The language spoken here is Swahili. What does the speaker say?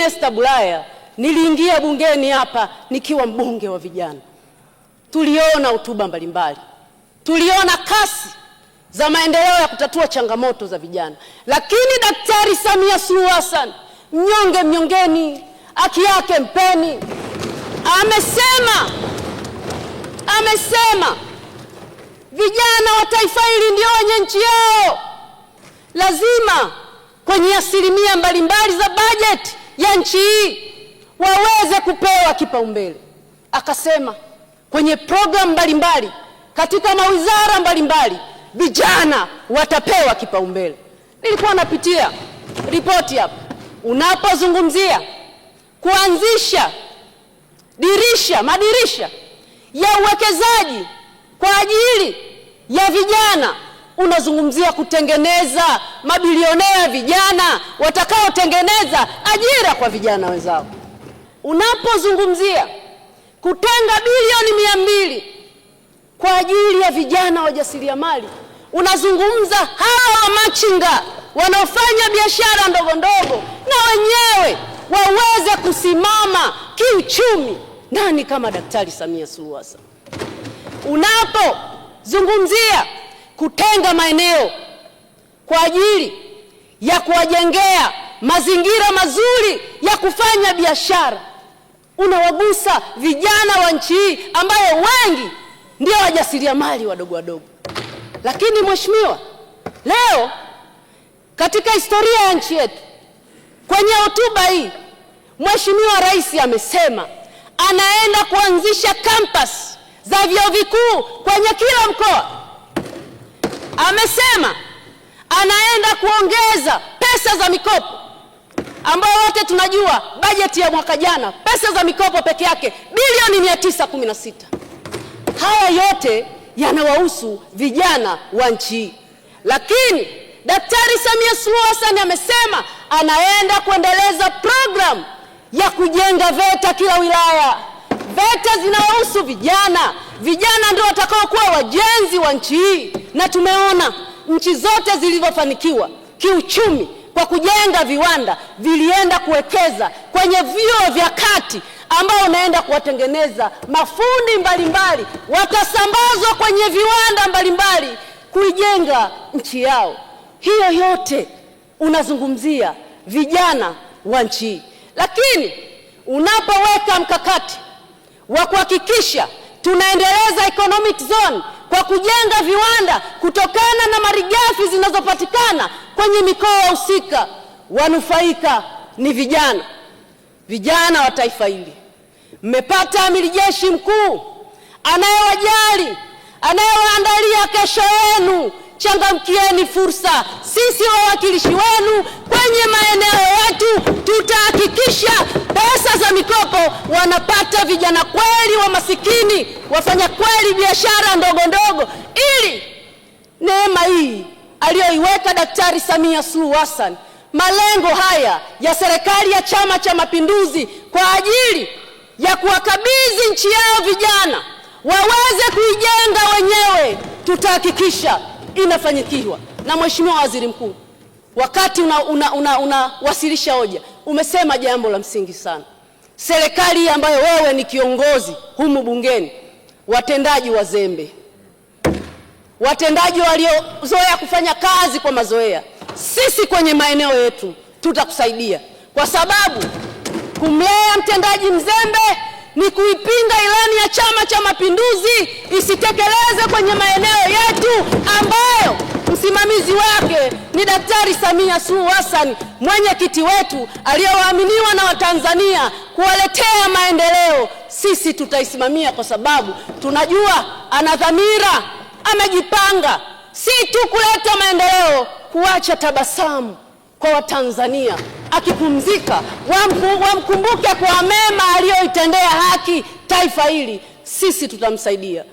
Esther Bulaya niliingia bungeni hapa nikiwa mbunge wa vijana. Tuliona hotuba mbalimbali, tuliona kasi za maendeleo ya kutatua changamoto za vijana, lakini Daktari Samia Suluhu Hassan, mnyonge mnyongeni, haki yake mpeni, amesema vijana wa taifa hili ndio wenye nchi yao, lazima kwenye asilimia mbalimbali za bajeti ya nchi hii waweze kupewa kipaumbele. Akasema kwenye programu mbalimbali katika mawizara mbalimbali vijana watapewa kipaumbele. Nilikuwa napitia ripoti hapa, unapozungumzia kuanzisha madirisha ya uwekezaji kwa ajili ya vijana, unazungumzia kutengeneza mabilionea vijana watakaotengeneza ajira kwa vijana wenzao. Unapozungumzia kutenga bilioni 200 kwa ajili ya vijana wajasiriamali, unazungumza hawa machinga wanaofanya biashara ndogo ndogo na wenyewe waweze kusimama kiuchumi. Nani kama Daktari Samia Suluhu Hassan? Unapozungumzia kutenga maeneo kwa ajili ya kuwajengea mazingira mazuri ya kufanya biashara, unawagusa vijana wa nchi hii ambayo wengi ndio wajasiriamali wadogo wadogo. Lakini mheshimiwa, leo katika historia ya nchi yetu, kwenye hotuba hii Mheshimiwa Rais amesema anaenda kuanzisha campus za vyuo vikuu kwenye kila mkoa. Amesema anaenda kuongeza pesa za mikopo, ambayo wote tunajua bajeti ya mwaka jana pesa za mikopo peke yake bilioni 916. Haya yote yanawahusu vijana wa nchi hii. Lakini Daktari Samia Suluhu Hassan amesema anaenda kuendeleza program ya kujenga VETA kila wilaya. VETA zinawahusu vijana. Vijana ndio watakao kuwa wajenzi wa nchi hii, na tumeona nchi zote zilizofanikiwa kiuchumi kwa kujenga viwanda vilienda kuwekeza kwenye vyuo vya kati, ambao unaenda kuwatengeneza mafundi mbalimbali, watasambazwa kwenye viwanda mbalimbali kuijenga nchi yao. Hiyo yote unazungumzia vijana wa nchi hii. Lakini unapoweka mkakati wa kuhakikisha tunaendeleza economic zone kwa kujenga viwanda kutokana na malighafi zinazopatikana kwenye mikoa husika, wanufaika ni vijana wa taifa hili. Mmepata amiri jeshi mkuu anayewajali, anayewaandalia kesho yenu. Changamkieni fursa. Sisi wawakilishi wenu kwenye maeneo yetu tutahakikisha pesa za mikopo wanapata vijana kweli wa masikini, wafanya kweli biashara ndogo ndogo, ili neema hii aliyoiweka Daktari Samia Suluhu Hassan, malengo haya ya serikali ya Chama cha Mapinduzi kwa ajili ya kuwakabidhi nchi yao vijana waweze kuijenga wenyewe, tutahakikisha inafanyikiwa. Na Mheshimiwa Waziri Mkuu, wakati unawasilisha hoja, umesema jambo la msingi sana. Serikali ambayo wewe ni kiongozi humu bungeni, watendaji wazembe, watendaji waliozoea kufanya kazi kwa mazoea, sisi kwenye maeneo yetu tutakusaidia, kwa sababu kumlea mtendaji mzembe ni kuipinga ilani ya Chama cha Mapinduzi isitekeleze kwenye maeneo yetu, ambayo msimamizi wake ni Daktari Samia Suluhu Hassan, mwenyekiti wetu aliyowaaminiwa na Watanzania kuwaletea maendeleo. Sisi tutaisimamia kwa sababu tunajua ana dhamira, amejipanga si tu kuleta maendeleo, kuacha tabasamu kwa Watanzania. Akipumzika wamkumbuke kwa mema aliyoitendea haki taifa hili. Sisi tutamsaidia.